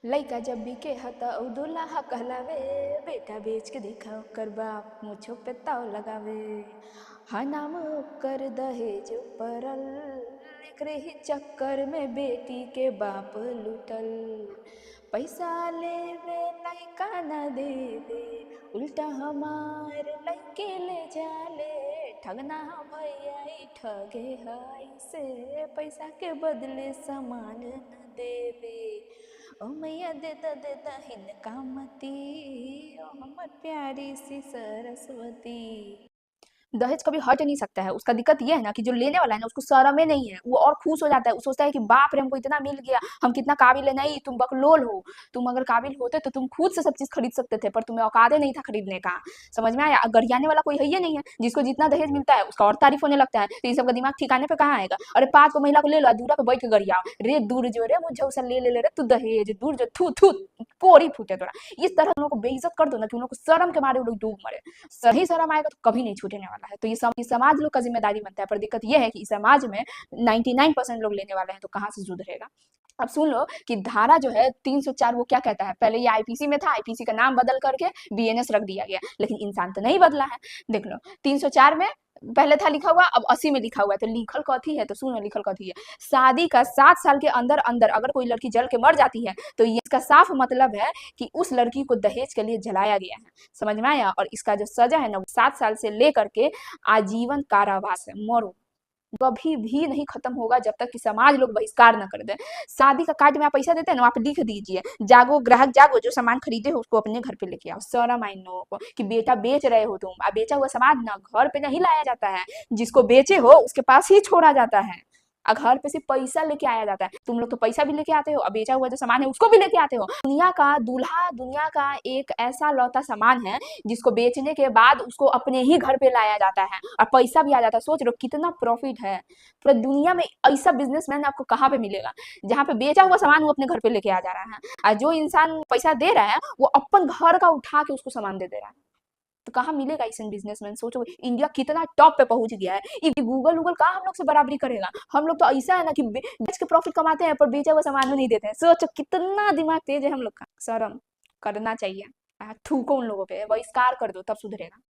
लइका जब बिके ह त उ दुल्हा कहलावे, बेटा बेच के देखा ओकर बाप मुछो पे ताव लगावे। हा नाम ओकर दहेज परल, एकरे ही चक्कर में बेटी के बाप लुटल। पैसा लेवे लइका न देवे, उल्टा हमार लइके ले जाले। ठगना भैया ई ठगे हई से, पैसा के बदले सामान न देवे। ओ मैया देता हिनका मती, ओ हमर प्यारी सी सरस्वती। दहेज कभी हट नहीं सकता है। उसका दिक्कत ये है ना कि जो लेने वाला है ना उसको शर्म ही नहीं है, वो और खुश हो जाता है। वो सोचता है कि बाप रे हमको इतना मिल गया, हम कितना काबिल है। नहीं, तुम बकलोल हो। तुम अगर काबिल होते तो तुम खुद से सब चीज खरीद सकते थे, पर तुम्हें औकात ही नहीं था खरीदने का। समझ में आया? गरियाने वाला कोई है ही नहीं है। जिसको जितना दहेज मिलता है उसका और तारीफ होने लगता है, तो इन सबका दिमाग ठिकाने पे कहाँ आएगा। अरे 5 को महिला को ले लो, दूरा पे बैठ के गरियाओ, रे दूर जो रे मुझे उसे ले रे तू दहेज, दूर जो थू थू पोरी फूटे तोरा। इस तरह उन लोगों को बेइज्जत कर दो ना कि उन लोग को शर्म के मारे वो लोग डूब मरे। सही शर्म आएगा तो कभी नहीं छूटने वाला है। तो ये समाज लोग का जिम्मेदारी बनता है। पर दिक्कत ये है कि इस समाज में 99% लोग लेने वाले हैं, तो कहाँ से सुधरेगा। अब सुन लो कि धारा जो है 304 वो क्या कहता है। पहले ये आईपीसी में था, आईपीसी का नाम बदल करके बीएनएस रख दिया गया, लेकिन इंसान तो नहीं बदला है। देख लो 304 में पहले था लिखा हुआ, अब 80 में लिखा हुआ है। तो लिखल कथी है, तो सुनो लिखल कथी है। शादी का 7 साल के अंदर अंदर अगर कोई लड़की जल के मर जाती है तो ये इसका साफ मतलब है कि उस लड़की को दहेज के लिए जलाया गया है। समझ में आया? और इसका जो सजा है ना वो 7 साल से लेकर के आजीवन कारावास है। मरो, कभी भी नहीं खत्म होगा जब तक कि समाज लोग बहिष्कार न कर दे। शादी का कार्ड में आप पैसा देते हैं ना, वहाँ पे लिख दीजिए जागो ग्राहक जागो, जो सामान खरीदे हो उसको अपने घर पे लेके आओ। शर्म आए इन लोगों को कि बेटा बेच रहे हो तुम। अब बेचा हुआ सामान ना घर पे नहीं लाया जाता है, जिसको बेचे हो उसके पास ही छोड़ा जाता है। घर पे सिर्फ पैसा लेके आया जाता है। तुम लोग तो पैसा भी लेके आते हो, अब बेचा हुआ जो सामान है उसको भी लेके आते हो। दुनिया का दूल्हा दुनिया का एक ऐसा लौता सामान है जिसको बेचने के बाद उसको अपने ही घर पे लाया जाता है और पैसा भी आ जाता है। सोच रहे हो कितना प्रॉफिट है। पूरा दुनिया में ऐसा बिजनेसमैन आपको कहाँ पे मिलेगा जहाँ पे बेचा हुआ सामान वो अपने घर पे लेके आ जा रहा है, और जो इंसान पैसा दे रहा है वो अपन घर का उठा के उसको सामान दे रहा है। तो कहाँ मिलेगा ऐसे बिजनेसमैन। सोचो इंडिया कितना टॉप पे पहुंच गया है। ये गूगल गूगल कहाँ हम लोग से बराबरी करेगा। हम लोग तो ऐसा है ना कि बेच के प्रॉफिट कमाते हैं पर बेचा हुआ सामान भी नहीं देते हैं। सोचो कितना दिमाग तेज है हम लोग का। शर्म करना चाहिए। थूको उन लोगों पे, बहिष्कार कर दो तब सुधरेगा।